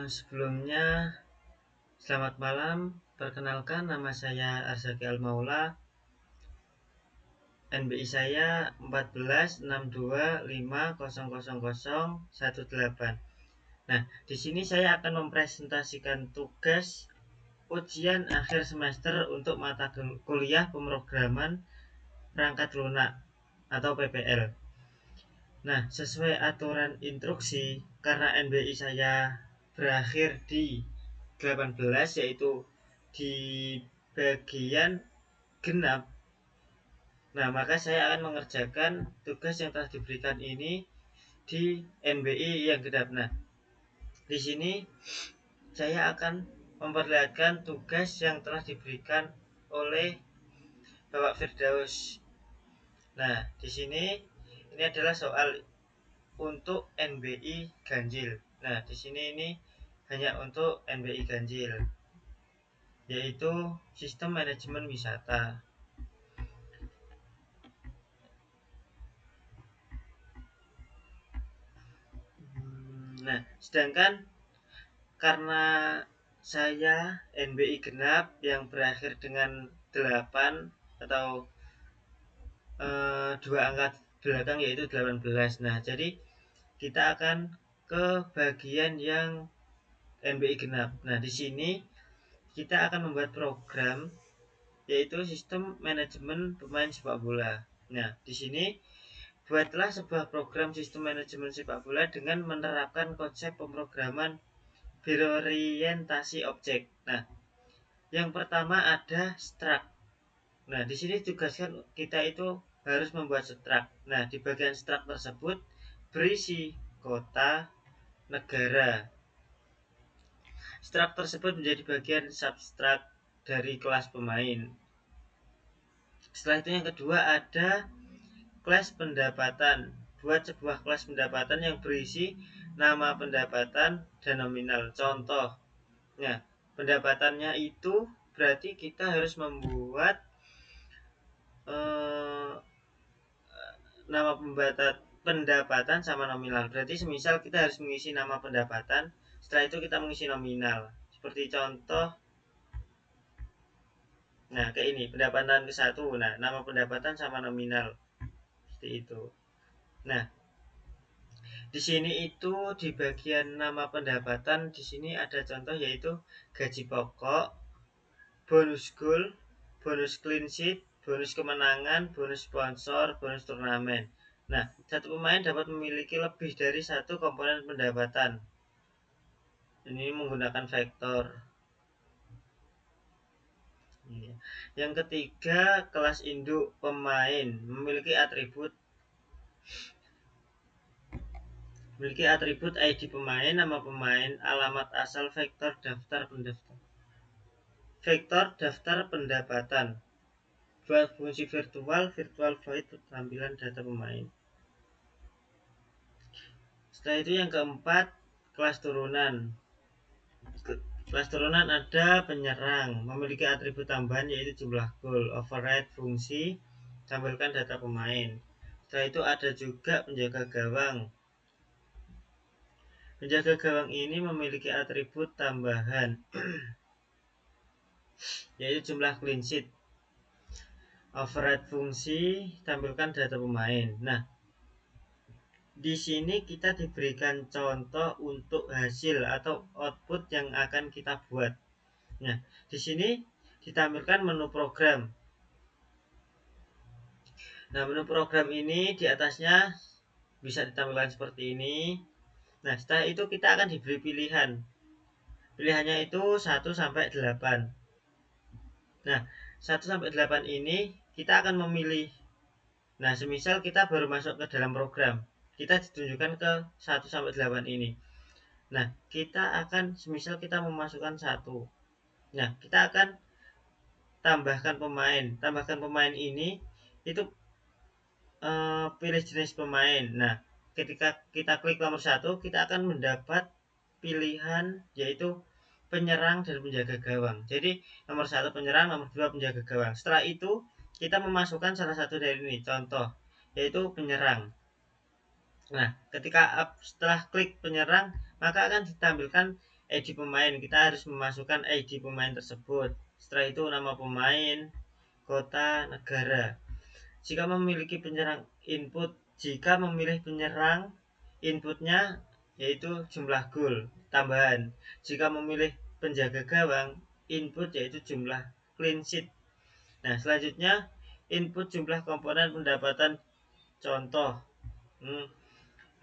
Sebelumnya, selamat malam. Perkenalkan, nama saya Arzaki Al-Maula. NBI saya 1462500018. Nah, di sini saya akan mempresentasikan tugas ujian akhir semester untuk mata kuliah pemrograman perangkat lunak atau PPL. Nah, sesuai aturan instruksi, karena NBI saya berakhir di 18, yaitu di bagian genap. Nah, maka saya akan mengerjakan tugas yang telah diberikan ini di NBI yang genap. Nah, di sini saya akan memperlihatkan tugas yang telah diberikan oleh Bapak Firdaus. Nah, di sini ini adalah soal untuk NBI ganjil. Nah, di sini ini hanya untuk NBI ganjil, yaitu sistem manajemen wisata. Nah, sedangkan karena saya NBI genap yang berakhir dengan 8 atau 2 angka belakang, yaitu 18. Nah, jadi kita akan ke bagian yang NBI genap. Nah, di sini kita akan membuat program, yaitu sistem manajemen pemain sepak bola. Nah, di sini buatlah sebuah program sistem manajemen sepak bola dengan menerapkan konsep pemrograman berorientasi objek. Nah, yang pertama ada struct. Nah, di sini tugaskan kita itu harus membuat struct. Nah, di bagian struct tersebut berisi kota, negara. Struct tersebut menjadi bagian substruct dari kelas pemain. Setelah itu yang kedua ada kelas pendapatan. Buat sebuah kelas pendapatan yang berisi nama pendapatan dan nominal. Contoh, nah, pendapatannya itu berarti kita harus membuat nama pendapatan sama nominal. Berarti semisal kita harus mengisi nama pendapatan, setelah itu kita mengisi nominal. Seperti contoh, nah kayak ini, pendapatan ke 1. Nah, nama pendapatan sama nominal. Seperti itu. Nah, di sini itu di bagian nama pendapatan, di sini ada contoh yaitu gaji pokok, bonus goal, bonus clean sheet, bonus kemenangan, bonus sponsor, bonus turnamen. Nah, satu pemain dapat memiliki lebih dari satu komponen pendapatan. Ini menggunakan vektor. Yang ketiga, kelas induk pemain memiliki atribut ID pemain, nama pemain, alamat asal, vektor daftar pendaftar. Vektor daftar pendapatan. Buat fungsi virtual void tampilan data pemain. Setelah itu yang keempat, kelas turunan. Kelas turunan ada penyerang, memiliki atribut tambahan yaitu jumlah gol, override fungsi, tampilkan data pemain. Setelah itu ada juga penjaga gawang. Penjaga gawang ini memiliki atribut tambahan yaitu jumlah clean sheet, override fungsi, tampilkan data pemain. Nah, di sini kita diberikan contoh untuk hasil atau output yang akan kita buat. Nah, di sini ditampilkan menu program. Nah, menu program ini di atasnya bisa ditampilkan seperti ini. Nah, setelah itu kita akan diberi pilihan. Pilihannya itu 1 sampai 8. Nah, 1 sampai 8 ini kita akan memilih. Nah, semisal kita baru masuk ke dalam program, kita ditunjukkan ke 1 sampai 8 ini. Nah, kita akan semisal kita memasukkan 1. Nah, kita akan tambahkan pemain. Tambahkan pemain ini itu pilih jenis pemain. Nah, ketika kita klik nomor 1, kita akan mendapat pilihan yaitu penyerang dan penjaga gawang. Jadi nomor 1 penyerang, nomor 2 penjaga gawang. Setelah itu kita memasukkan salah satu dari ini, contoh yaitu penyerang. Nah, setelah klik penyerang, maka akan ditampilkan ID pemain, kita harus memasukkan ID pemain tersebut. Setelah itu nama pemain, kota, negara. Jika memilih penyerang, inputnya yaitu jumlah gol tambahan. Jika memilih penjaga gawang, input yaitu jumlah clean sheet. Nah, selanjutnya input jumlah komponen pendapatan contoh.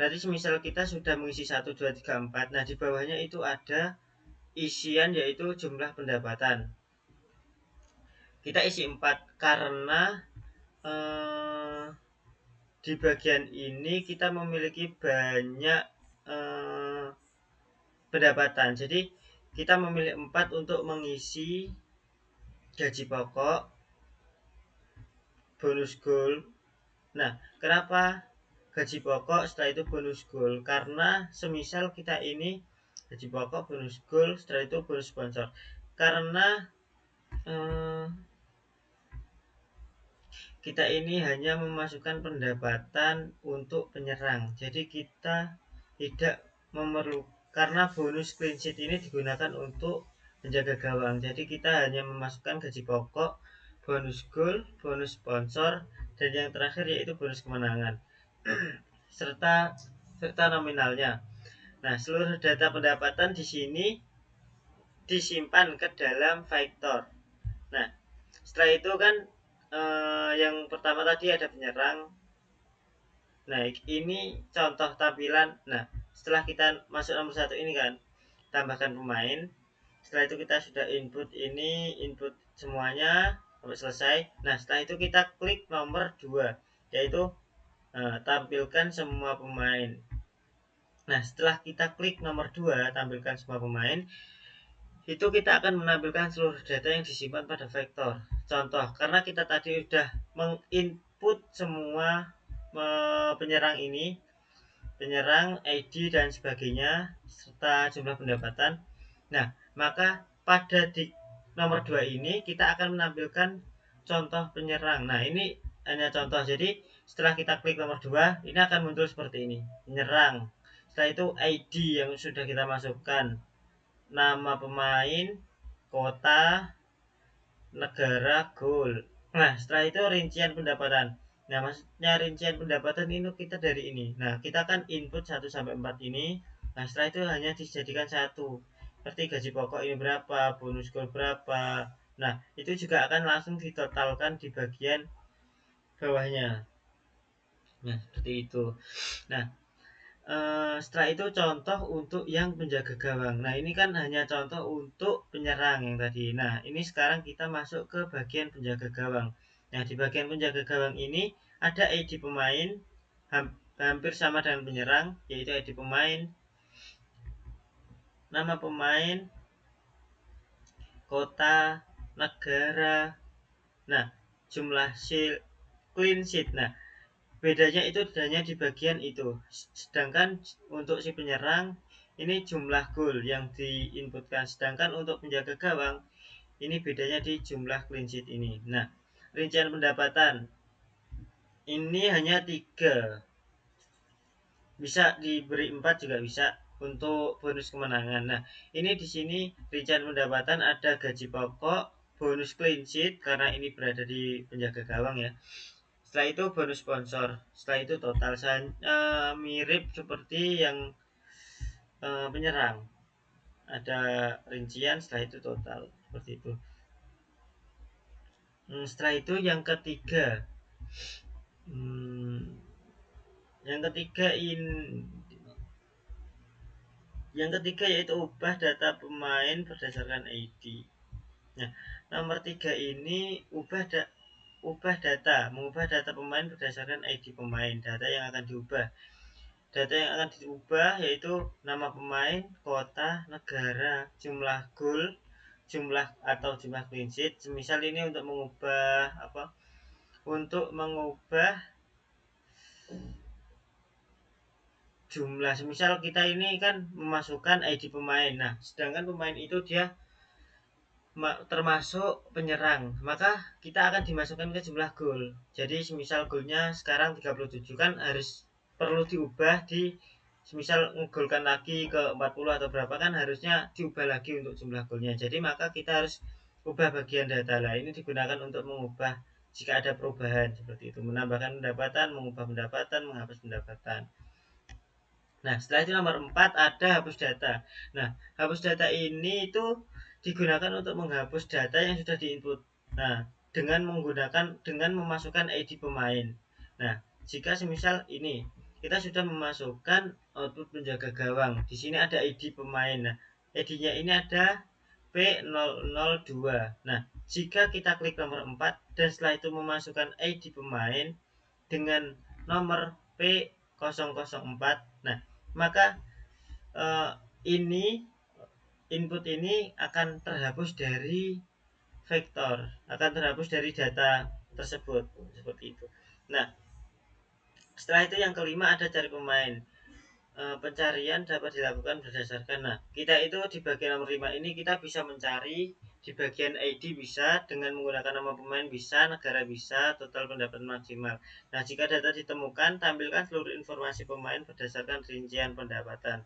Berarti semisal kita sudah mengisi 1, 2, 3, 4. Nah, di bawahnya itu ada isian yaitu jumlah pendapatan. Kita isi 4 karena di bagian ini kita memiliki banyak pendapatan. Jadi kita memilih 4 untuk mengisi gaji pokok, bonus gol. Nah, kenapa gaji pokok setelah itu bonus gol? Karena semisal kita ini gaji pokok, bonus gol, setelah itu bonus sponsor. Karena kita ini hanya memasukkan pendapatan untuk penyerang. Jadi kita tidak memerlukan, karena bonus clean sheet ini digunakan untuk menjaga gawang. Jadi kita hanya memasukkan gaji pokok, bonus gol, bonus sponsor, dan yang terakhir yaitu bonus kemenangan serta nominalnya. Nah, seluruh data pendapatan di sini disimpan ke dalam vector. Nah, setelah itu kan yang pertama tadi ada penyerang. Nah, ini contoh tampilan. Nah, setelah kita masuk nomor 1 ini kan, tambahkan pemain. Setelah itu kita sudah input semuanya sampai selesai. Nah, setelah itu kita klik nomor 2, yaitu tampilkan semua pemain. Nah, setelah kita klik nomor 2, tampilkan semua pemain, itu kita akan menampilkan seluruh data yang disimpan pada vektor. Contoh, karena kita tadi sudah menginput semua penyerang ini, penyerang, ID dan sebagainya, serta jumlah pendapatan. Nah, maka pada di nomor 2 ini kita akan menampilkan contoh penyerang. Nah, ini hanya contoh. Jadi setelah kita klik nomor 2, ini akan muncul seperti ini, penyerang. Setelah itu ID yang sudah kita masukkan, nama pemain, kota, negara, gol. Nah, setelah itu rincian pendapatan. Nah, maksudnya rincian pendapatan ini kita dari ini. Nah, kita kan input 1 sampai 4 ini. Nah, setelah itu hanya dijadikan 1. Seperti gaji pokok ini berapa, bonus gol berapa. Nah, itu juga akan langsung ditotalkan di bagian bawahnya. Nah, seperti itu. Nah, setelah itu contoh untuk yang penjaga gawang. Nah, ini kan hanya contoh untuk penyerang yang tadi. Nah, ini sekarang kita masuk ke bagian penjaga gawang. Nah, di bagian penjaga gawang ini ada ID pemain, hampir sama dengan penyerang, yaitu ID pemain, nama pemain, kota, negara. Nah, jumlah clean sheet. Nah, bedanya itu hanya di bagian itu. Sedangkan untuk si penyerang ini jumlah gol yang diinputkan. Sedangkan untuk penjaga gawang ini bedanya di jumlah clean sheet ini. Nah, rincian pendapatan ini hanya 3. Bisa diberi 4 juga bisa untuk bonus kemenangan. Nah, ini di sini rincian pendapatan ada gaji pokok, bonus clean sheet karena ini berada di penjaga gawang ya. Setelah itu bonus sponsor. Setelah itu total mirip seperti yang penyerang. Ada rincian, setelah itu total seperti itu. Setelah itu yang ketiga. Yang ketiga yaitu ubah data pemain berdasarkan ID. Nah, nomor 3 ini mengubah data pemain berdasarkan ID pemain. Data yang akan diubah yaitu nama pemain, kota, negara, jumlah gol, jumlah clean sheet. Misal ini untuk mengubah jumlah. Misal kita ini kan memasukkan ID pemain. Nah, sedangkan pemain itu dia termasuk penyerang, maka kita akan dimasukkan ke jumlah gol. Jadi semisal golnya sekarang 37 kan perlu diubah di semisal ngegolkan lagi ke 40 atau berapa kan harusnya diubah lagi untuk jumlah golnya. Jadi maka kita harus ubah bagian data lah. Ini digunakan untuk mengubah jika ada perubahan seperti itu, menambahkan pendapatan, mengubah pendapatan, menghapus pendapatan. Nah, setelah itu nomor 4 ada hapus data. Nah, hapus data ini itu digunakan untuk menghapus data yang sudah diinput. Nah, dengan memasukkan ID pemain. Nah, jika semisal ini kita sudah memasukkan output penjaga gawang. Di sini ada ID pemain. Nah, ID-nya ini ada P002. Nah, jika kita klik nomor 4 dan setelah itu memasukkan ID pemain dengan nomor P004. Nah, maka eh, ini input ini akan terhapus dari vektor, akan terhapus dari data tersebut seperti itu. Nah, setelah itu yang kelima ada cari pemain. Pencarian dapat dilakukan berdasarkan, nah kita itu di bagian nomor 5 ini kita bisa mencari di bagian ID, bisa dengan menggunakan nama pemain, bisa negara, bisa total pendapatan maksimal. Nah, jika data ditemukan, tampilkan seluruh informasi pemain berdasarkan rincian pendapatan.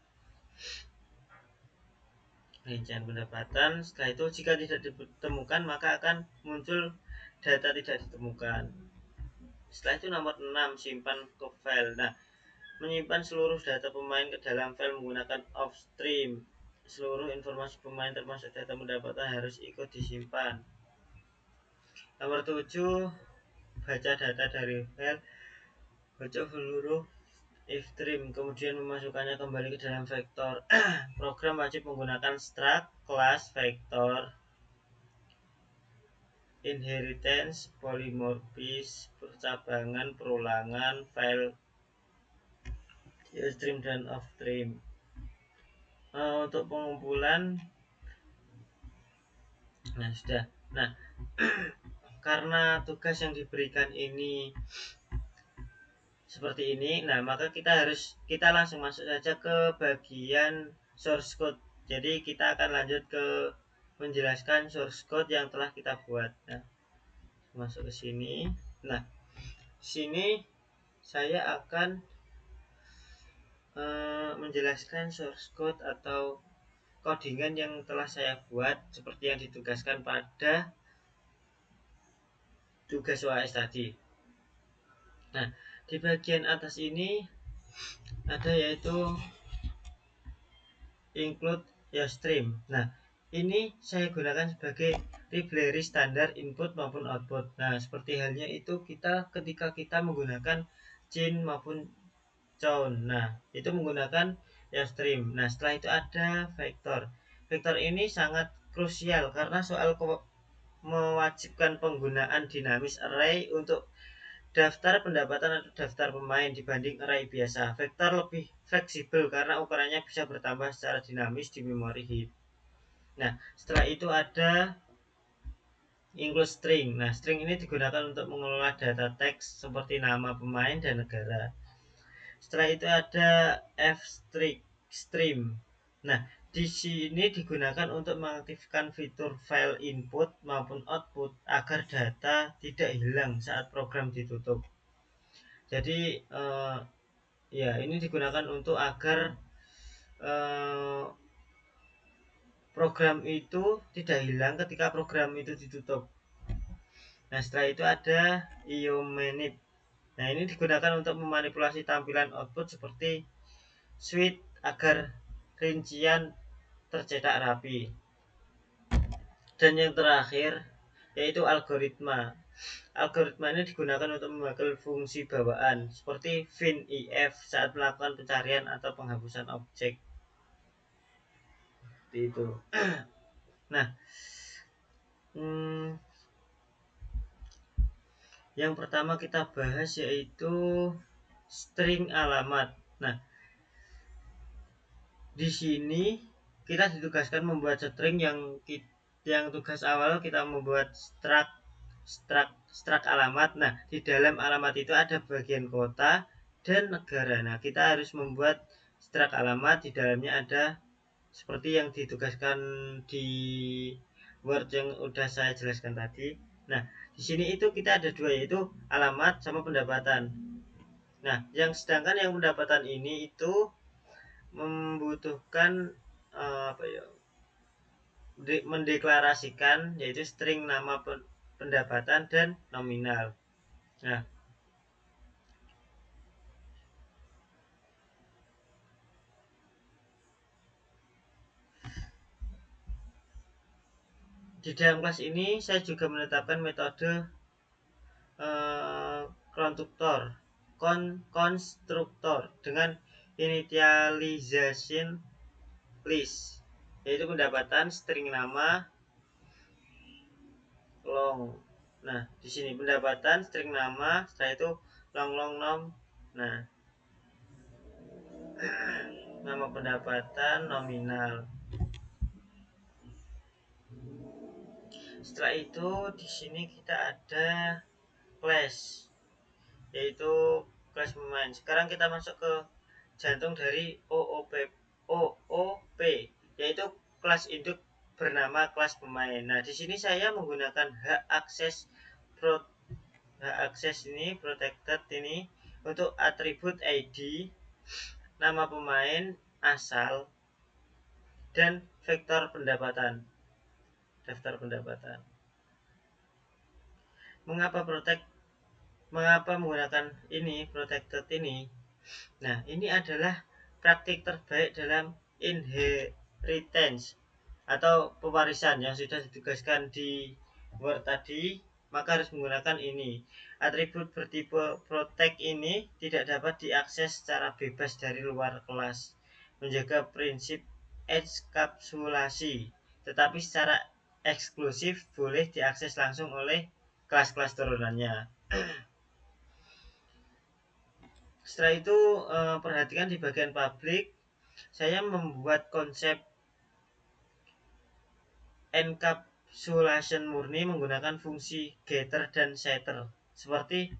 Setelah itu jika tidak ditemukan maka akan muncul data tidak ditemukan. Setelah itu nomor 6 simpan ke file. Nah, menyimpan seluruh data pemain ke dalam file menggunakan offstream. Seluruh informasi pemain termasuk data pendapatan harus ikut disimpan. Nomor 7 baca data dari file, baca seluruh ifstream, kemudian memasukkannya kembali ke dalam vektor. Program wajib menggunakan struct, kelas, vektor, inheritance, polimorfis, percabangan, perulangan, file stream dan offstream. Untuk pengumpulan, nah sudah. Nah, karena tugas yang diberikan ini seperti ini, nah maka kita langsung masuk saja ke bagian source code. Jadi kita akan lanjut ke menjelaskan source code yang telah kita buat. Nah, masuk ke sini. Nah, sini saya akan menjelaskan source code atau codingan yang telah saya buat seperti yang ditugaskan pada tugas UAS tadi. Nah, di bagian atas ini ada yaitu include your stream. Nah, ini saya gunakan sebagai library standar input maupun output. Nah, seperti halnya itu ketika kita menggunakan chain maupun chown. Nah, itu menggunakan your stream. Nah, setelah itu ada vektor. Vektor ini sangat krusial karena soal mewajibkan penggunaan dinamis array untuk daftar pendapatan atau daftar pemain dibanding array biasa. Vektor lebih fleksibel karena ukurannya bisa bertambah secara dinamis di memori heap. Nah, setelah itu ada include string. Nah, string ini digunakan untuk mengelola data teks seperti nama pemain dan negara. Setelah itu ada fstream. Nah, di sini digunakan untuk mengaktifkan fitur file input maupun output agar data tidak hilang saat program ditutup. Jadi ya ini digunakan untuk agar program itu tidak hilang ketika program itu ditutup. Nah, setelah itu ada iomanip. Nah, ini digunakan untuk memanipulasi tampilan output seperti switch agar rincian tercetak rapi. Dan yang terakhir yaitu algoritma. Algoritma ini digunakan untuk memanggil fungsi bawaan seperti finif saat melakukan pencarian atau penghapusan objek. Seperti itu. Nah, yang pertama kita bahas yaitu string alamat. Nah, di sini kita ditugaskan membuat string yang tugas awal kita membuat struct alamat. Nah, di dalam alamat itu ada bagian kota dan negara. Nah, kita harus membuat struct alamat, di dalamnya ada seperti yang ditugaskan di Word yang udah saya jelaskan tadi. Nah, di sini itu kita ada dua, yaitu alamat sama pendapatan. Nah, sedangkan yang pendapatan ini itu membutuhkan apa ya, mendeklarasikan yaitu string nama pendapatan dan nominal. Nah, di dalam kelas ini saya juga menetapkan metode eh, konstruktor konstruktor dengan initialization list, yaitu pendapatan string nama long. Nah, di sini pendapatan string nama, setelah itu long long nom. Nah, nama pendapatan nominal. Setelah itu di sini kita ada class, yaitu kelas pemain. Sekarang kita masuk ke jantung dari OOP, yaitu kelas induk bernama kelas pemain. Nah, di sini saya menggunakan hak akses ini protected ini untuk atribut ID, nama pemain asal, dan vektor pendapatan, daftar pendapatan. Mengapa mengapa menggunakan ini protected ini? Nah, ini adalah praktik terbaik dalam inheritance atau pewarisan yang sudah ditugaskan di Word tadi, maka harus menggunakan ini. Atribut bertipe protect ini tidak dapat diakses secara bebas dari luar kelas, menjaga prinsip ekskapsulasi, tetapi secara eksklusif boleh diakses langsung oleh kelas-kelas turunannya. Setelah itu perhatikan di bagian publik, saya membuat konsep encapsulation murni menggunakan fungsi getter dan setter seperti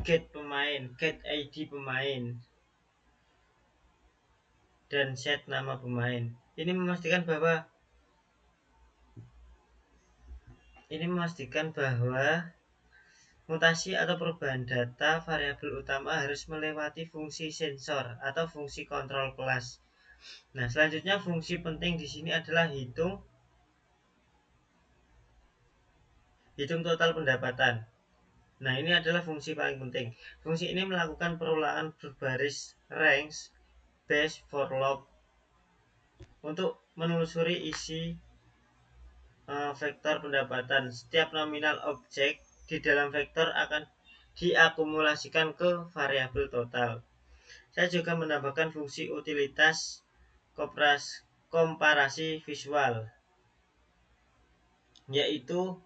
get pemain, get ID pemain, dan set nama pemain. Ini memastikan bahwa mutasi atau perubahan data variabel utama harus melewati fungsi sensor atau fungsi kontrol kelas. Nah, selanjutnya fungsi penting di sini adalah hitung total pendapatan. Nah, ini adalah fungsi paling penting. Fungsi ini melakukan perulangan berbaris range base for loop untuk menelusuri isi vektor pendapatan. Setiap nominal objek di dalam vektor akan diakumulasikan ke variabel total. Saya juga menambahkan fungsi utilitas komparasi visual, yaitu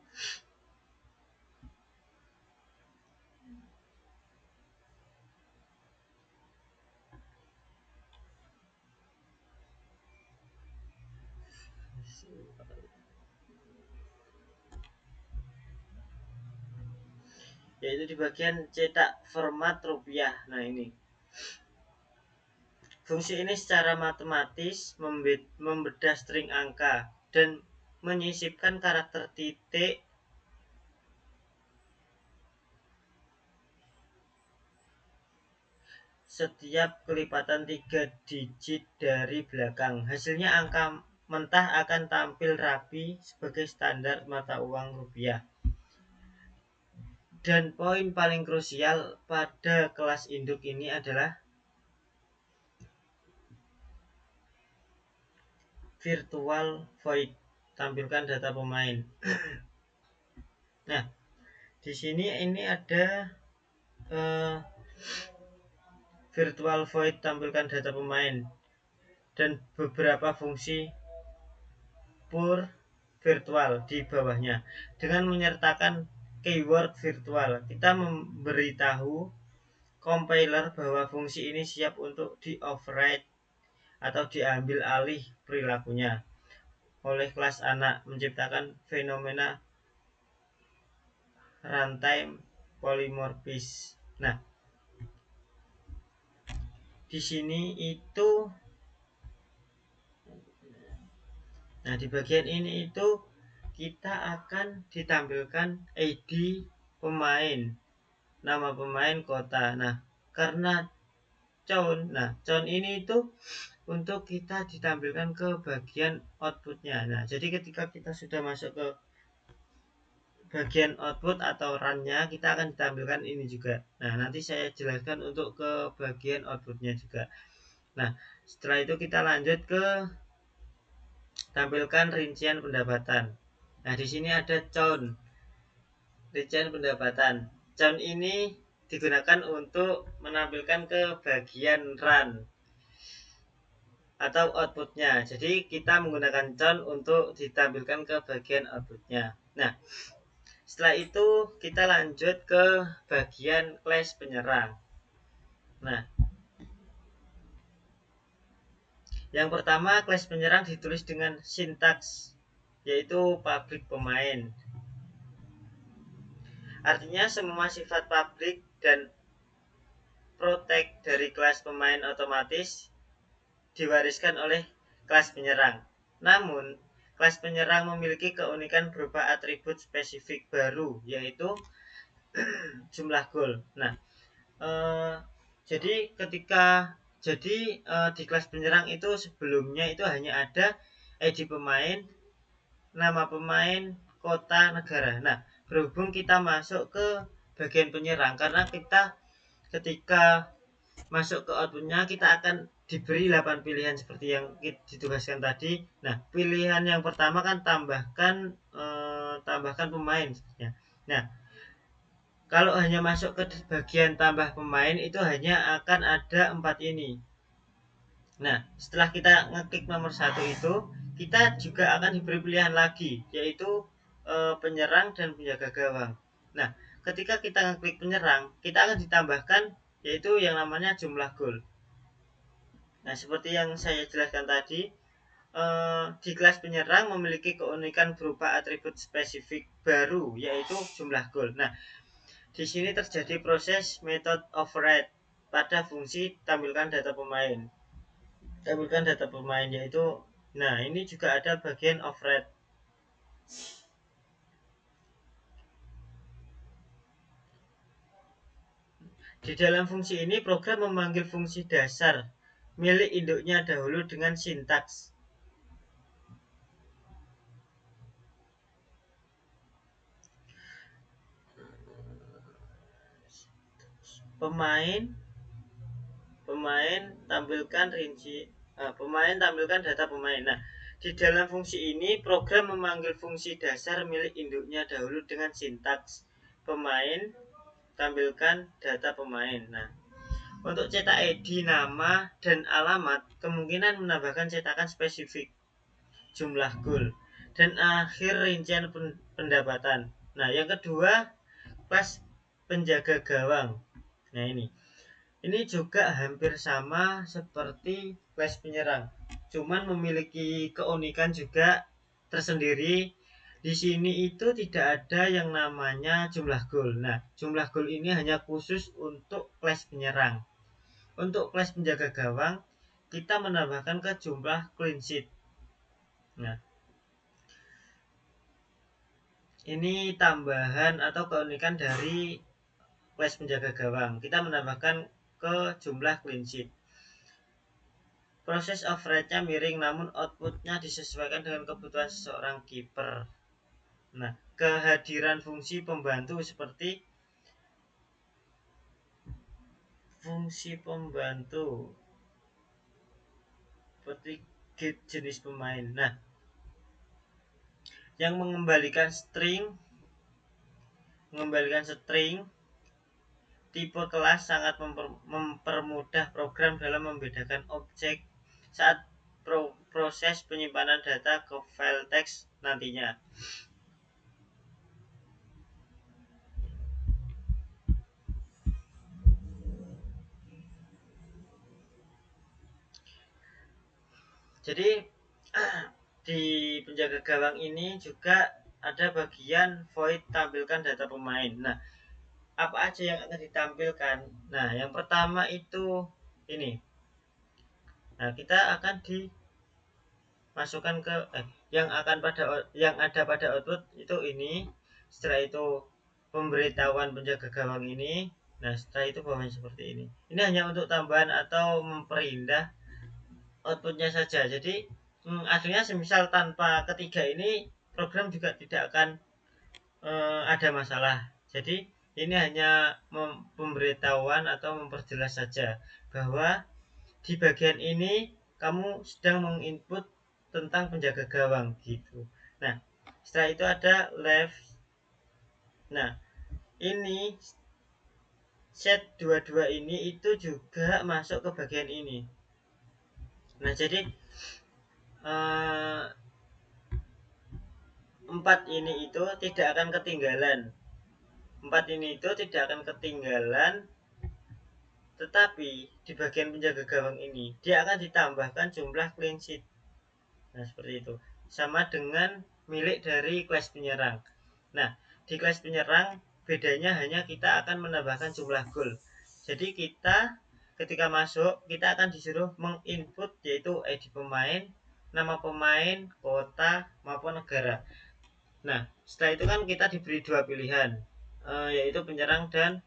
di bagian cetak format rupiah. Nah, ini fungsi ini secara matematis membedah string angka dan menyisipkan karakter titik setiap kelipatan 3 digit dari belakang. Hasilnya angka mentah akan tampil rapi sebagai standar mata uang rupiah. Dan poin paling krusial pada kelas induk ini adalah virtual void, tampilkan data pemain. Nah, di sini ini ada virtual void, tampilkan data pemain, dan beberapa fungsi pur virtual di bawahnya. Dengan menyertakan keyword virtual, kita memberitahu compiler bahwa fungsi ini siap untuk di-override atau diambil alih perilakunya oleh kelas anak, menciptakan fenomena runtime polymorphis. Nah, di sini itu di bagian ini kita akan ditampilkan ID pemain nama pemain, kota. Nah, karena count ini itu untuk kita ditampilkan ke bagian outputnya. Nah, jadi ketika kita sudah masuk ke bagian output atau run-nya, kita akan ditampilkan ini juga. Nah, nanti saya jelaskan untuk ke bagian outputnya juga. Nah, setelah itu kita lanjut ke tampilkan rincian pendapatan. Nah, di sini ada count, rincian pendapatan. Count ini digunakan untuk menampilkan ke bagian run atau outputnya. Jadi kita menggunakan count untuk ditampilkan ke bagian outputnya. Nah, setelah itu kita lanjut ke bagian class penyerang. Nah, yang pertama class penyerang ditulis dengan sintaks, yaitu public pemain. Artinya semua sifat public dan protect dari kelas pemain otomatis diwariskan oleh kelas penyerang. Namun, kelas penyerang memiliki keunikan berupa atribut spesifik baru, yaitu jumlah gol. Nah, eh, jadi di kelas penyerang itu sebelumnya itu hanya ada ID pemain, nama pemain, kota, negara. Nah, berhubung kita masuk ke bagian penyerang, karena kita ketika masuk ke outputnya kita akan diberi 8 pilihan seperti yang ditugaskan tadi. Nah, pilihan yang pertama kan tambahkan pemain sepertinya. Nah, kalau hanya masuk ke bagian tambah pemain itu hanya akan ada 4 ini. Nah, setelah kita ngeklik nomor 1 itu, kita juga akan diberi pilihan lagi, yaitu penyerang dan penjaga gawang. Nah, ketika kita ngeklik penyerang, kita akan ditambahkan yaitu yang namanya jumlah gol. Nah, seperti yang saya jelaskan tadi, di kelas penyerang memiliki keunikan berupa atribut spesifik baru, yaitu jumlah gol. Nah, di sini terjadi proses method override pada fungsi tampilkan data pemain. Tampilkan data pemain yaitu, nah ini juga ada bagian override. Di dalam fungsi ini program memanggil fungsi dasar milik induknya dahulu dengan sintaks pemain pemain tampilkan data pemain. Nah, di dalam fungsi ini program memanggil fungsi dasar milik induknya dahulu dengan sintaks pemain tampilkan data pemain. Nah, untuk cetak ID, nama, dan alamat kemungkinan menambahkan cetakan spesifik, jumlah gol, dan akhir rincian pendapatan. Nah, yang kedua kelas penjaga gawang. Nah, ini juga hampir sama seperti kelas penyerang, cuman memiliki keunikan juga tersendiri. Di sini itu tidak ada yang namanya jumlah gol. Nah, jumlah gol ini hanya khusus untuk kelas penyerang. Untuk kelas penjaga gawang, kita menambahkan ke jumlah clean sheet. Nah, ini tambahan atau keunikan dari kelas penjaga gawang. Kita menambahkan ke jumlah clean sheet. Proses override-nya miring namun outputnya disesuaikan dengan kebutuhan seseorang kiper. Nah, kehadiran fungsi pembantu seperti get jenis pemain. Nah, yang mengembalikan string tipe kelas sangat mempermudah program dalam membedakan objek saat proses penyimpanan data ke file teks nantinya. Jadi di penjaga gawang ini juga ada bagian void tampilkan data pemain. Nah, apa aja yang akan ditampilkan? Nah, yang pertama itu ini. Nah, kita akan dimasukkan ke yang ada pada output itu ini. Setelah itu pemberitahuan penjaga gawang ini. Nah, setelah itu bawahnya seperti ini. Ini hanya untuk tambahan atau memperindah outputnya saja. Jadi aslinya semisal tanpa ketiga ini program juga tidak akan ada masalah. Jadi ini hanya pemberitahuan atau memperjelas saja bahwa di bagian ini kamu sedang menginput tentang penjaga gawang gitu. Nah, setelah itu ada left. Nah, ini set 22 ini itu juga masuk ke bagian ini. Nah, jadi 4 ini itu tidak akan ketinggalan. 4 ini itu tidak akan ketinggalan, tetapi di bagian penjaga gawang ini dia akan ditambahkan jumlah clean sheet. Nah, seperti itu. Sama dengan milik dari kelas penyerang. Nah, di kelas penyerang bedanya hanya kita akan menambahkan jumlah gol. Jadi kita ketika masuk kita akan disuruh menginput yaitu ID pemain, nama pemain, kota maupun negara. Nah, setelah itu kan kita diberi dua pilihan, yaitu penyerang dan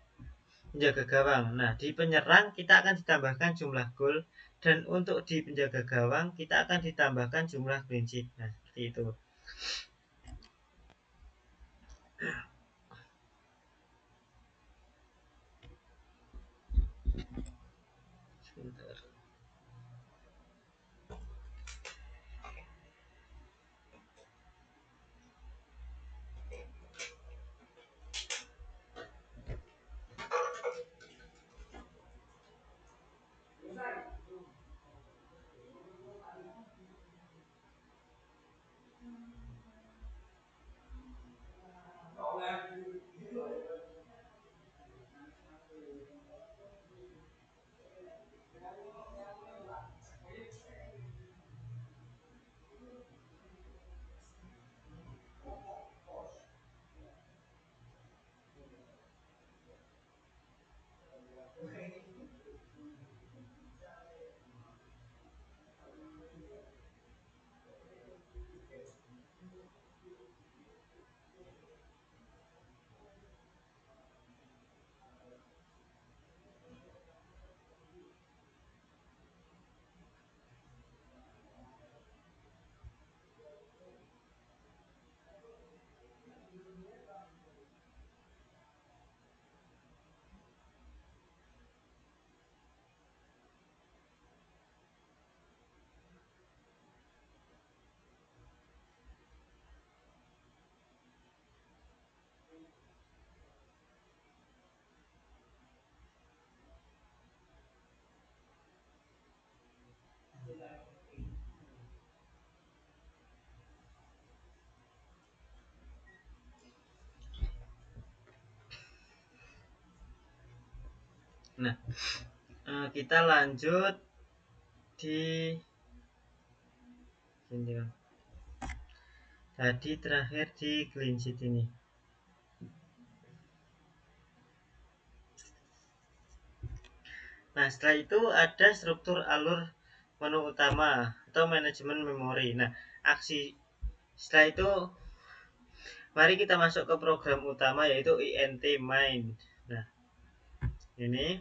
penjaga gawang. Nah, di penyerang kita akan ditambahkan jumlah gol, dan untuk di penjaga gawang kita akan ditambahkan jumlah clean sheet. Nah, seperti itu. Sebentar. Nah, kita lanjut di sini. Tadi terakhir di clean sheet ini. Nah, setelah itu ada struktur alur menu utama atau manajemen memori. Nah, aksi setelah itu mari kita masuk ke program utama yaitu int main. Nah, ini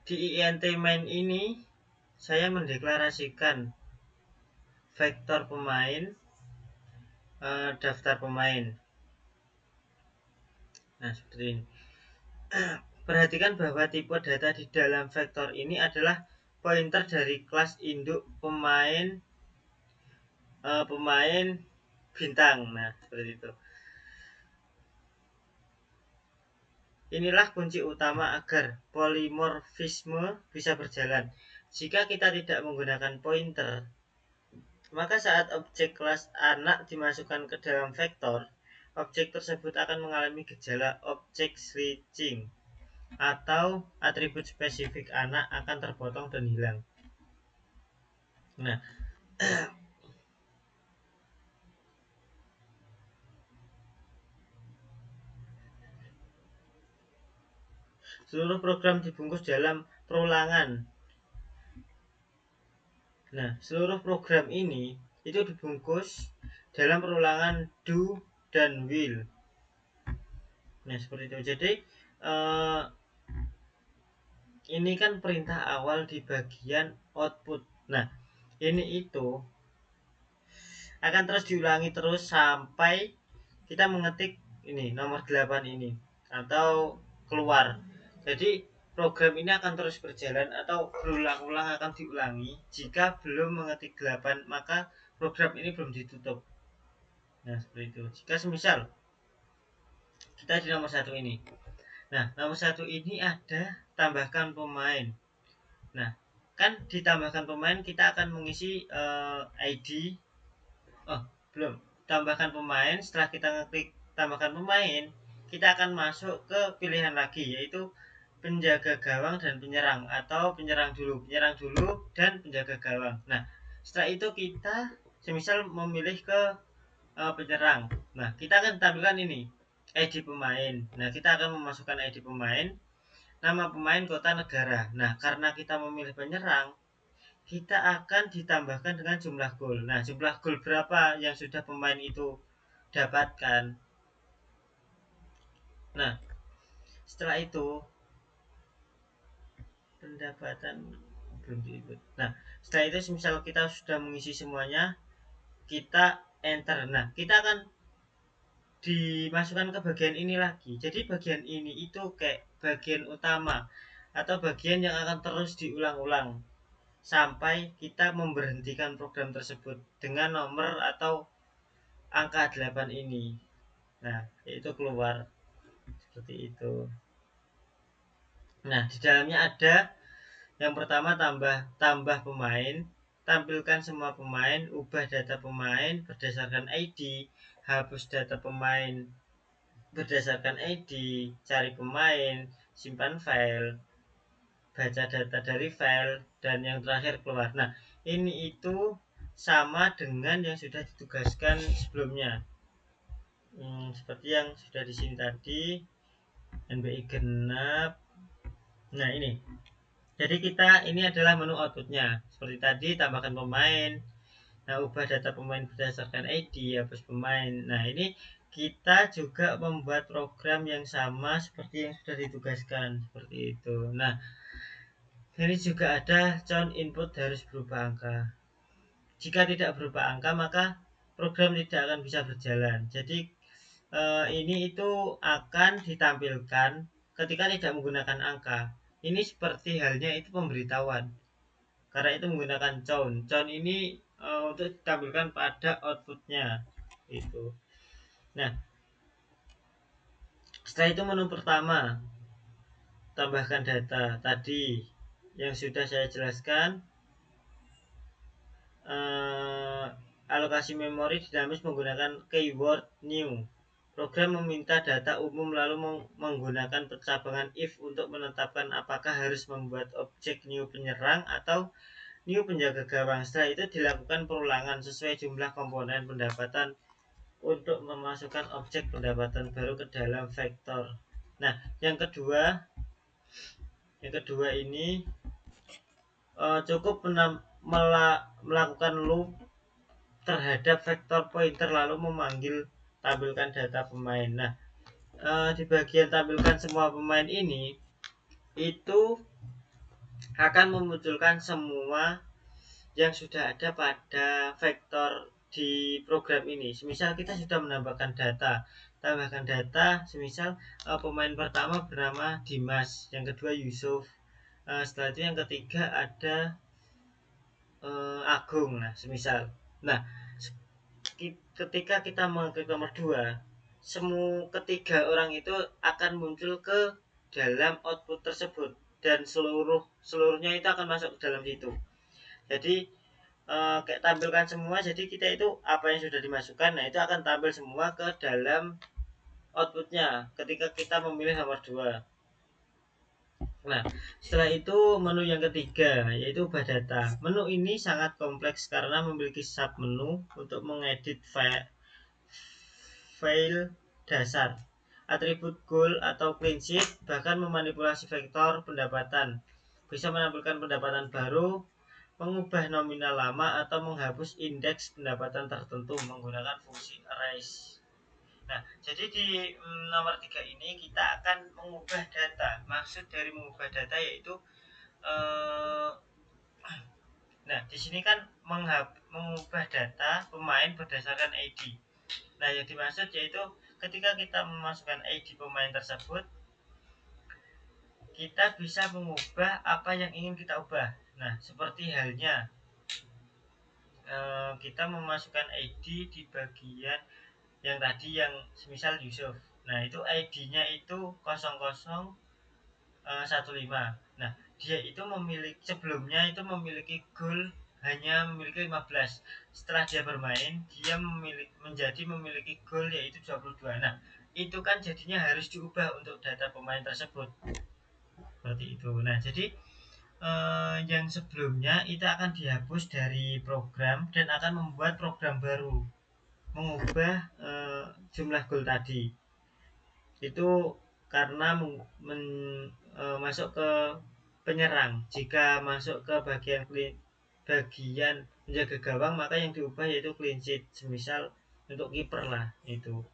di int main ini saya mendeklarasikan vektor pemain, daftar pemain. Nah, seperti ini. Perhatikan bahwa tipe data di dalam vektor ini adalah pointer dari kelas induk pemain pemain bintang. Nah, seperti itu. Inilah kunci utama agar polimorfisme bisa berjalan. Jika kita tidak menggunakan pointer, maka saat objek kelas anak dimasukkan ke dalam vektor, objek tersebut akan mengalami gejala object switching, atau atribut spesifik anak akan terpotong dan hilang. Nah, seluruh program dibungkus dalam perulangan. Nah, seluruh program ini itu dibungkus dalam perulangan do dan will. Nah seperti itu. Jadi ini kan perintah awal di bagian output. Nah ini itu akan terus diulangi terus sampai kita mengetik ini nomor 8 ini atau keluar. Jadi program ini akan terus berjalan atau berulang-ulang akan diulangi. Jika belum mengetik 8 maka program ini belum ditutup. Nah seperti itu. Jika semisal kita di nomor 1 ini, nah nomor 1 ini ada tambahkan pemain. Nah kan ditambahkan pemain kita akan mengisi ID. Oh, belum. Tambahkan pemain, setelah kita ngeklik tambahkan pemain, kita akan masuk ke pilihan lagi yaitu penjaga gawang dan penyerang atau penyerang dulu dan penjaga gawang. Nah, setelah itu kita semisal memilih ke penyerang. Nah, kita akan tampilkan ini ID pemain. Nah, kita akan memasukkan ID pemain, nama pemain, kota, negara. Nah, karena kita memilih penyerang, kita akan ditambahkan dengan jumlah gol. Nah, jumlah gol berapa yang sudah pemain itu dapatkan. Nah, setelah itu pendapatan belum diikut. Nah, setelah itu misal kita sudah mengisi semuanya, kita enter. Nah, kita akan dimasukkan ke bagian ini lagi. Jadi bagian ini itu kayak bagian utama atau bagian yang akan terus diulang-ulang sampai kita memberhentikan program tersebut dengan nomor atau angka 8 ini. Nah, itu keluar seperti itu. Nah, di dalamnya ada yang pertama tambah pemain, tampilkan semua pemain, ubah data pemain berdasarkan ID, hapus data pemain berdasarkan ID, cari pemain, simpan file, baca data dari file, dan yang terakhir keluar. Nah, ini itu sama dengan yang sudah ditugaskan sebelumnya. Seperti yang sudah di sini tadi, NBI genap. Nah, ini. Jadi kita ini adalah menu outputnya. Seperti tadi, tambahkan pemain. Nah, ubah data pemain berdasarkan ID, hapus pemain. Nah, ini kita juga membuat program yang sama seperti yang sudah ditugaskan. Seperti itu. Nah, ini juga ada count input harus berubah angka. Jika tidak berubah angka, maka program tidak akan bisa berjalan. Jadi, ini itu akan ditampilkan ketika tidak menggunakan angka. Ini seperti halnya itu pemberitahuan. Karena itu menggunakan count. Count ini untuk ditampilkan pada outputnya. Itu. Nah, setelah itu menu pertama, tambahkan data tadi yang sudah saya jelaskan. Alokasi memori dinamis menggunakan keyword new. Program meminta data umum lalu menggunakan percabangan if untuk menetapkan apakah harus membuat objek new penyerang atau new penjaga gawang. Setelah itu dilakukan perulangan sesuai jumlah komponen pendapatan untuk memasukkan objek pendapatan baru ke dalam vektor. Nah, yang kedua ini cukup melakukan loop terhadap vektor pointer lalu memanggil tampilkan data pemain. Nah, di bagian tampilkan semua pemain ini itu akan memunculkan semua yang sudah ada pada vektor di program ini. Semisal kita sudah menambahkan data, tambahkan data, semisal pemain pertama bernama Dimas, yang kedua Yusuf, setelah itu yang ketiga ada Agung. Nah, semisal. Nah, ketika kita mengklik nomor 2, semua ketiga orang itu akan muncul ke dalam output tersebut dan seluruhnya itu akan masuk ke dalam situ. Jadi kayak tampilkan semua, jadi kita itu apa yang sudah dimasukkan, nah itu akan tampil semua ke dalam outputnya ketika kita memilih nomor 2. Nah, setelah itu menu yang ketiga yaitu ubah data. Menu ini sangat kompleks karena memiliki sub menu untuk mengedit file dasar, atribut goal atau prinsip, bahkan memanipulasi vektor pendapatan. Bisa menampilkan pendapatan baru, mengubah nominal lama atau menghapus indeks pendapatan tertentu menggunakan fungsi erase. Nah, jadi di nomor 3 ini kita akan mengubah data. Maksud dari mengubah data yaitu eh, nah, di sini kan mengubah data pemain berdasarkan ID. Nah, yang dimaksud yaitu ketika kita memasukkan ID pemain tersebut, kita bisa mengubah apa yang ingin kita ubah. Nah, seperti halnya kita memasukkan ID di bagian yang tadi yang semisal Yusuf. Nah, itu ID-nya itu 0015. Nah, dia itu memiliki sebelumnya itu memiliki goal hanya memiliki 15. Setelah dia bermain, dia memiliki goal yaitu 22. Nah, itu kan jadinya harus diubah untuk data pemain tersebut. Seperti itu. Nah, jadi yang sebelumnya itu akan dihapus dari program dan akan membuat program baru mengubah jumlah gol tadi itu karena masuk ke penyerang. Jika masuk ke bagian menjaga gawang, maka yang diubah yaitu clean sheet, semisal untuk kiper lah itu.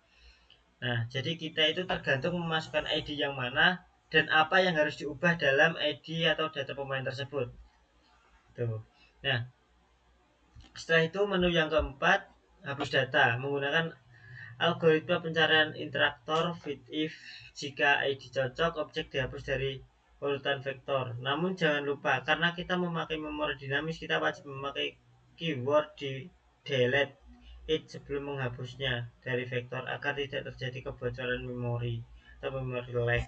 Nah, jadi kita itu tergantung memasukkan ID yang mana dan apa yang harus diubah dalam ID atau data pemain tersebut. Tuh. Nah, setelah itu menu yang keempat, hapus data menggunakan algoritma pencarian interaktor fit if. Jika ID cocok, objek dihapus dari urutan vektor. Namun jangan lupa, karena kita memakai memori dinamis, kita wajib memakai keyword di delete it sebelum menghapusnya dari vektor agar tidak terjadi kebocoran memori atau memori lag.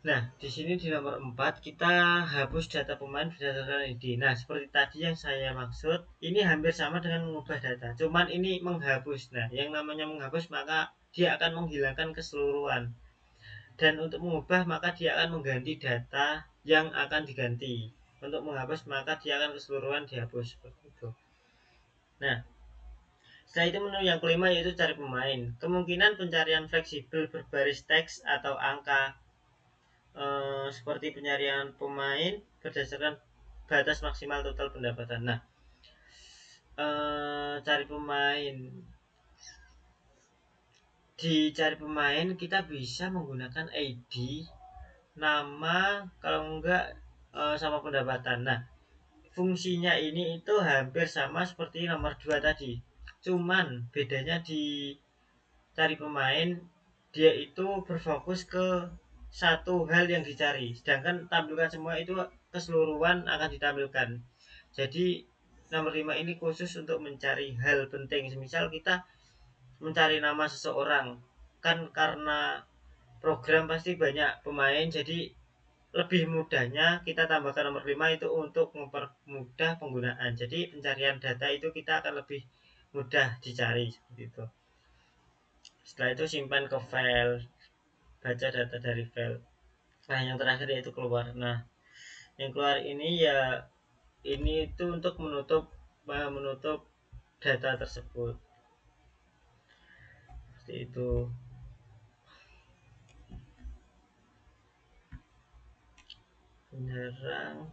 Nah, di sini di nomor 4 kita hapus data pemain berdasarkan ID. Nah, seperti tadi yang saya maksud, ini hampir sama dengan mengubah data. Cuman ini menghapus. Nah, yang namanya menghapus maka dia akan menghilangkan keseluruhan. Dan untuk mengubah maka dia akan mengganti data yang akan diganti. Untuk menghapus maka dia akan keseluruhan dihapus seperti itu. Nah, setelah itu menu yang kelima yaitu cari pemain. Kemungkinan pencarian fleksibel berbaris teks atau angka seperti pencarian pemain berdasarkan batas maksimal total pendapatan. Nah, cari pemain di cari pemain kita bisa menggunakan ID, nama, kalau enggak sama pendapatan. Nah, fungsinya ini itu hampir sama seperti nomor 2 tadi. Cuman bedanya di cari pemain dia itu berfokus ke satu hal yang dicari, sedangkan tampilkan semua itu keseluruhan akan ditampilkan. Jadi nomor 5 ini khusus untuk mencari hal penting. Misal kita mencari nama seseorang, kan karena program pasti banyak pemain, jadi lebih mudahnya kita tambahkan nomor 5 itu untuk mempermudah penggunaan. Jadi pencarian data itu kita akan lebih mudah dicari seperti itu. Setelah itu simpan ke file, baca data dari file. Nah, yang terakhir yaitu keluar. Nah, yang keluar ini ya ini itu untuk menutup data tersebut. Seperti itu. Penyerang.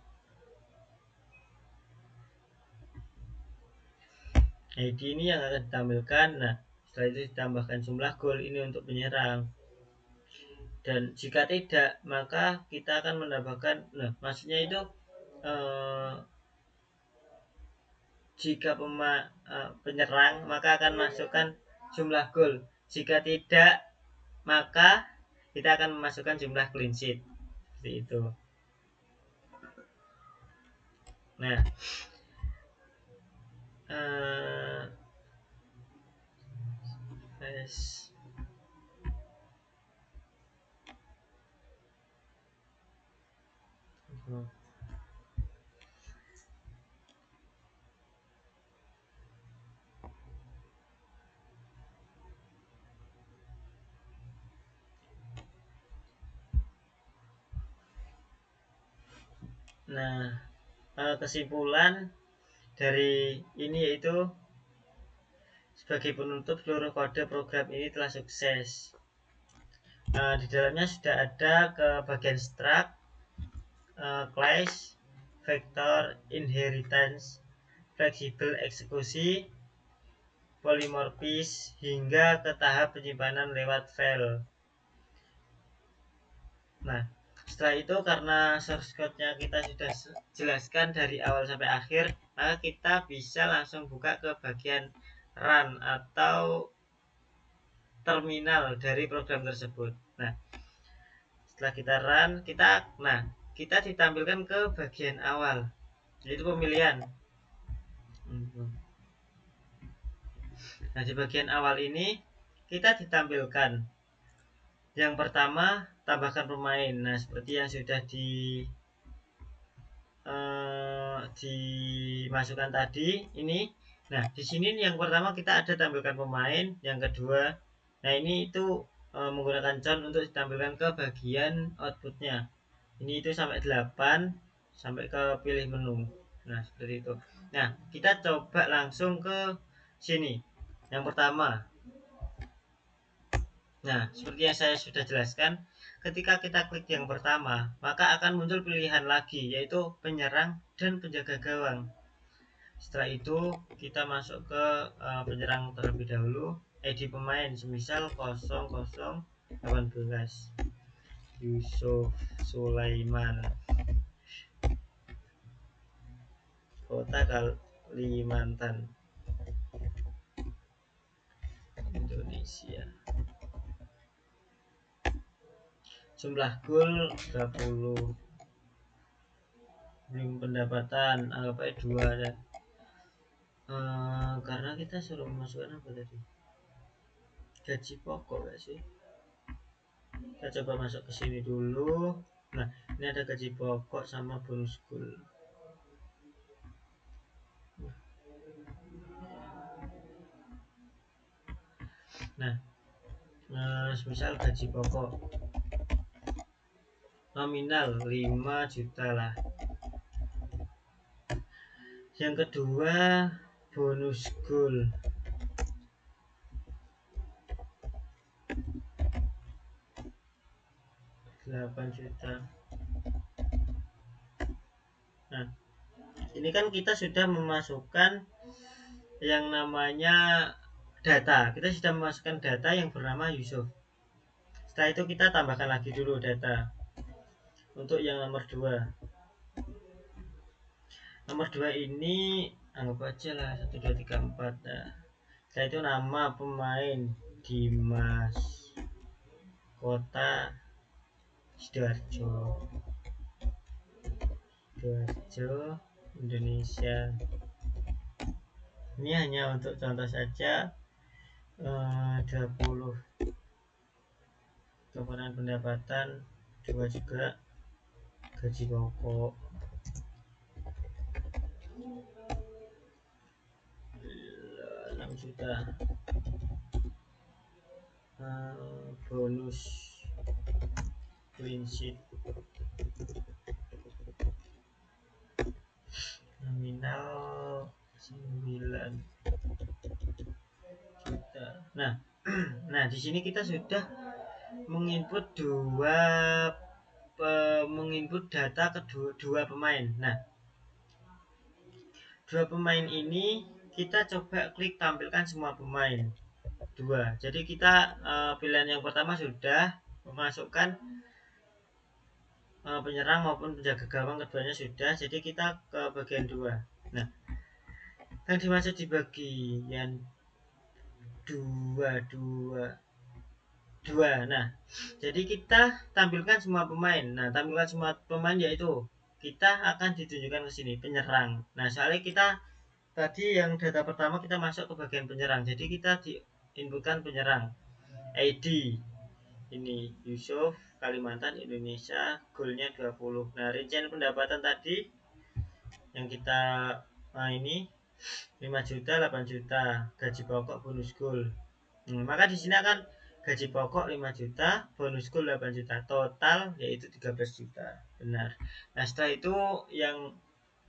ID ini yang akan ditampilkan. Nah, setelah itu ditambahkan jumlah gol ini untuk penyerang. Dan jika tidak, maka kita akan menambahkan. Nah, maksudnya itu jika penyerang maka akan masukkan jumlah gol. Jika tidak, maka kita akan memasukkan jumlah clean sheet. Seperti itu. Nah, kesimpulan dari ini yaitu sebagai penutup, seluruh kode program ini telah sukses. Di dalamnya sudah ada ke bagian struct, class, vector, inheritance, fleksibel eksekusi, polimorfis hingga ke tahap penyimpanan lewat file. Nah, setelah itu karena source code-nya kita sudah jelaskan dari awal sampai akhir, maka kita bisa langsung buka ke bagian run atau terminal dari program tersebut. Nah, setelah kita run, kita ditampilkan ke bagian awal, yaitu pemilihan. Nah, di bagian awal ini kita ditampilkan yang pertama, tambahkan pemain. Nah, seperti yang sudah dimasukkan tadi ini. Nah, di sini yang pertama kita ada tampilkan pemain, yang kedua, nah ini itu menggunakan count untuk ditampilkan ke bagian outputnya. Ini itu sampai 8 sampai ke pilih menu. Nah, seperti itu. Nah, kita coba langsung ke sini. Yang pertama. Nah, seperti yang saya sudah jelaskan, ketika kita klik yang pertama, maka akan muncul pilihan lagi, yaitu penyerang dan penjaga gawang. Setelah itu, kita masuk ke penyerang terlebih dahulu, ID pemain, semisal 0018, Yusuf Sulaiman, Kota Kalimantan, Indonesia. Jumlah gol 30. Belum pendapatan, anggap aja 2 ya. Karena kita suruh memasukkan apa tadi? Gaji pokok gak sih? Kita coba masuk ke sini dulu. Nah, ini ada gaji pokok sama bonus gol. Nah, misal gaji pokok nominal 5 juta lah. Yang kedua, bonus gol 8 juta. Nah, ini kan kita sudah memasukkan yang namanya data. Kita sudah memasukkan data yang bernama Yusuf. Setelah itu kita tambahkan lagi dulu data untuk yang nomor 2. Nomor 2 ini anggap aja lah 1, 2, 3, 4. Nah, setelah itu nama pemain Dimas, kota Sidoarjo, Indonesia. Ini hanya untuk contoh saja. 20 komponen pendapatan, 2 juga gaji pokok, 6 juta. Bonus clean sheet nominal 9 juta. Nah, nah di sini kita sudah menginput data kedua pemain. Nah, 2 pemain ini kita coba klik tampilkan semua pemain 2. Jadi kita pilihan yang pertama sudah memasukkan penyerang maupun penjaga gawang, keduanya sudah. Jadi kita ke bagian 2. Nah, yang dimaksud di bagian 2. Nah, jadi kita tampilkan semua pemain. Nah, tampilkan semua pemain yaitu kita akan ditunjukkan ke sini penyerang. Nah, soalnya kita tadi yang data pertama kita masuk ke bagian penyerang. Jadi kita diinputkan penyerang. ID ini Yusuf Kalimantan Indonesia, golnya 20. Nah, rincian pendapatan tadi yang kita ini 5 juta, 8 juta, gaji pokok, bonus gol. Maka di sini akan gaji pokok 5 juta, bonus gol 8 juta, total yaitu 13 juta. Benar. Nah, setelah itu yang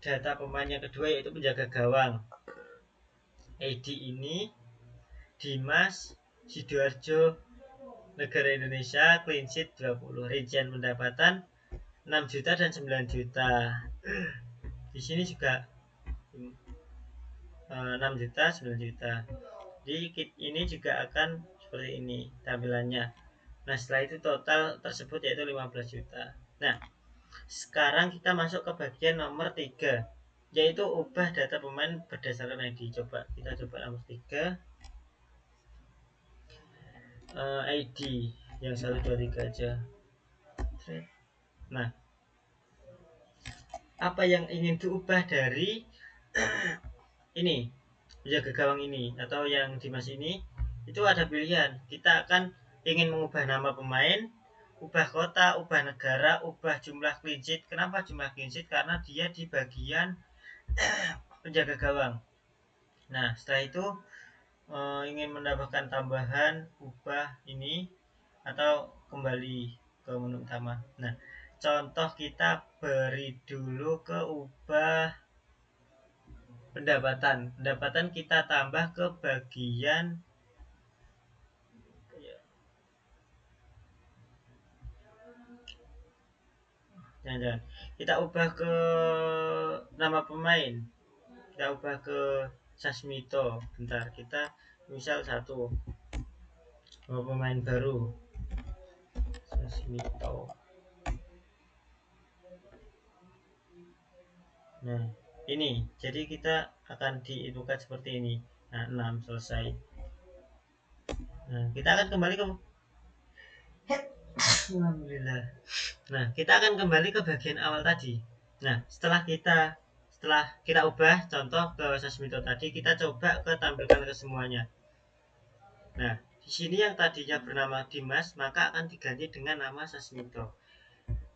data pemainnya kedua yaitu penjaga gawang. ID ini Dimas Sidoarjo, negara Indonesia, clean sheet 20. Rincian pendapatan 6 juta dan 9 juta. Di sini juga 6 juta, 9 juta. Jadi ini juga akan seperti ini tampilannya. Nah setelah itu total tersebut yaitu 15 juta. Nah sekarang kita masuk ke bagian nomor 3, yaitu ubah data pemain berdasarkan ID. Coba kita coba nomor 3, ID yang 1 2 3 aja. Nah apa yang ingin diubah dari ini penjaga gawang ini atau yang Dimas ini, itu ada pilihan. Kita akan ingin mengubah nama pemain, ubah kota, ubah negara, ubah jumlah clean sheet. Kenapa jumlah clean sheet? Karena dia di bagian penjaga gawang. Nah setelah itu ingin menambahkan tambahan, ubah ini atau kembali ke menu utama. Nah contoh kita beri dulu ke ubah pendapatan kita tambah ke bagian jangan kita ubah ke nama pemain, kita ubah ke Sasmito. Bentar, kita misal satu nama pemain baru Sasmito. Nah ini jadi kita akan diinputkan seperti ini. Nah 6 selesai. Nah kita akan kembali ke Alhamdulillah. Nah kita akan kembali ke bagian awal tadi. Nah setelah kita ubah contoh ke Sasmito tadi, kita coba ke tampilkan ke semuanya. Nah di sini yang tadinya bernama Dimas maka akan diganti dengan nama Sasmito.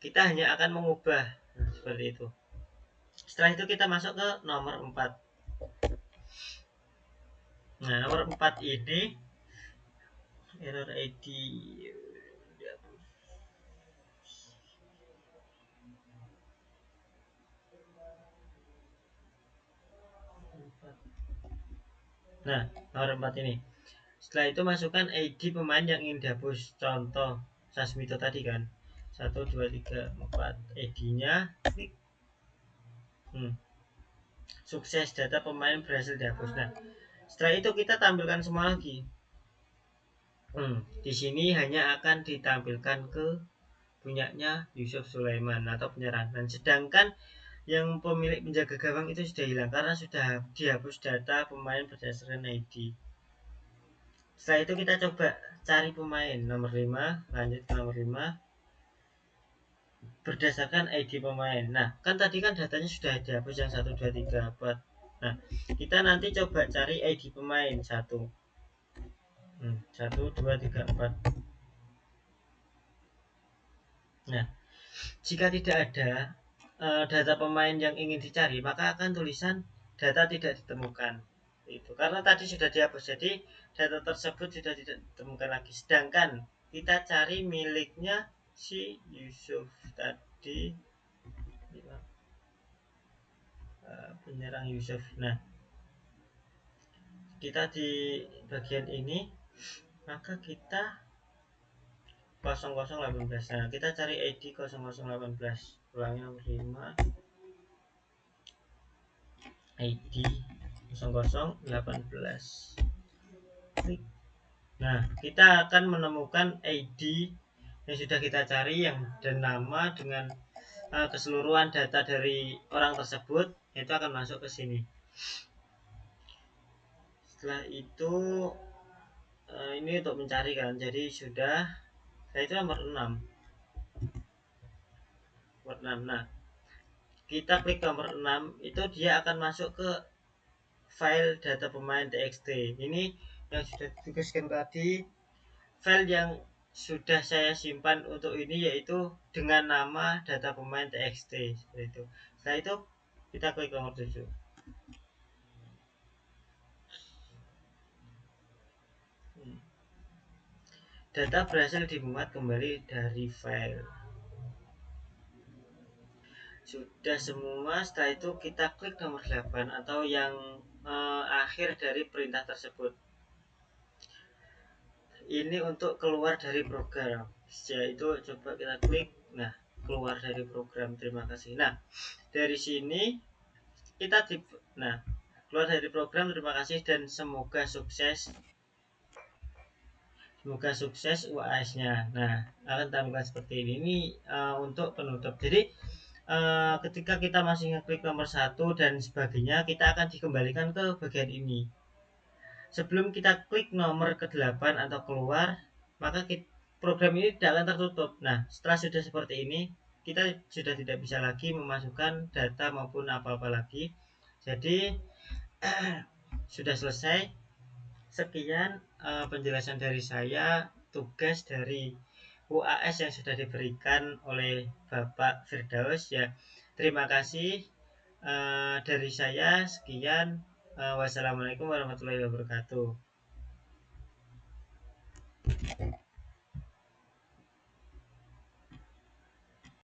Kita hanya akan mengubah seperti itu. Setelah itu kita masuk ke nomor 4. Nah nomor 4 ini error ID. Nah nomor 4 ini, setelah itu masukkan ID pemain yang ingin dihapus. Contoh Sasmito tadi kan 1 2 3 4 ID-nya klik. Sukses, data pemain berhasil dihapus. Nah setelah itu kita tampilkan semua lagi. Di sini hanya akan ditampilkan ke punyanya Yusuf Sulaiman atau penyerang. Dan sedangkan yang pemilik penjaga gawang itu sudah hilang karena sudah dihapus data pemain berdasarkan ID. Setelah itu kita coba cari pemain nomor 5, lanjut ke nomor 5 berdasarkan ID pemain. Nah kan tadi kan datanya sudah dihapus yang 1 2 3 4. Nah kita nanti coba cari ID pemain 1 1 2 3 4. Nah jika tidak ada data pemain yang ingin dicari, maka akan tulisan data tidak ditemukan. Itu karena tadi sudah dihapus, jadi data tersebut sudah tidak ditemukan lagi. Sedangkan kita cari miliknya si Yusuf tadi, penyerang Yusuf. Nah kita di bagian ini maka kita 0018. Nah kita cari ID 0018. Ulangi nomor 5 ID 0018. Klik. Nah kita akan menemukan ID yang sudah kita cari yang dan nama dengan keseluruhan data dari orang tersebut, itu akan masuk ke sini. Setelah itu ini untuk mencari kan, jadi sudah. Nah itu nomor 6. Nah kita klik nomor 6, itu dia akan masuk ke file data pemain txt. Ini yang sudah dituliskan tadi, file yang sudah saya simpan untuk ini yaitu dengan nama data pemain txt seperti itu. Setelah itu kita klik nomor 7. Data berhasil dimuat kembali dari file. Sudah semua. Setelah itu kita klik nomor 8 atau yang akhir dari perintah tersebut. Ini untuk keluar dari program. Yaitu coba kita klik. Nah keluar dari program, terima kasih. Nah dari sini kita keluar dari program. Terima kasih dan semoga sukses. Semoga sukses UAS-nya. Nah, akan tampilkan seperti ini. Ini untuk penutup. Jadi ketika kita masih ngeklik nomor 1 dan sebagainya, kita akan dikembalikan ke bagian ini. Sebelum kita klik nomor ke-8 atau keluar, maka program ini tidak akan tertutup. Nah, setelah sudah seperti ini, kita sudah tidak bisa lagi memasukkan data maupun apa-apa lagi. Jadi sudah selesai. Sekian penjelasan dari saya, tugas dari UAS yang sudah diberikan oleh Bapak Firdaus ya. Terima kasih dari saya. Sekian. Wassalamualaikum warahmatullahi wabarakatuh.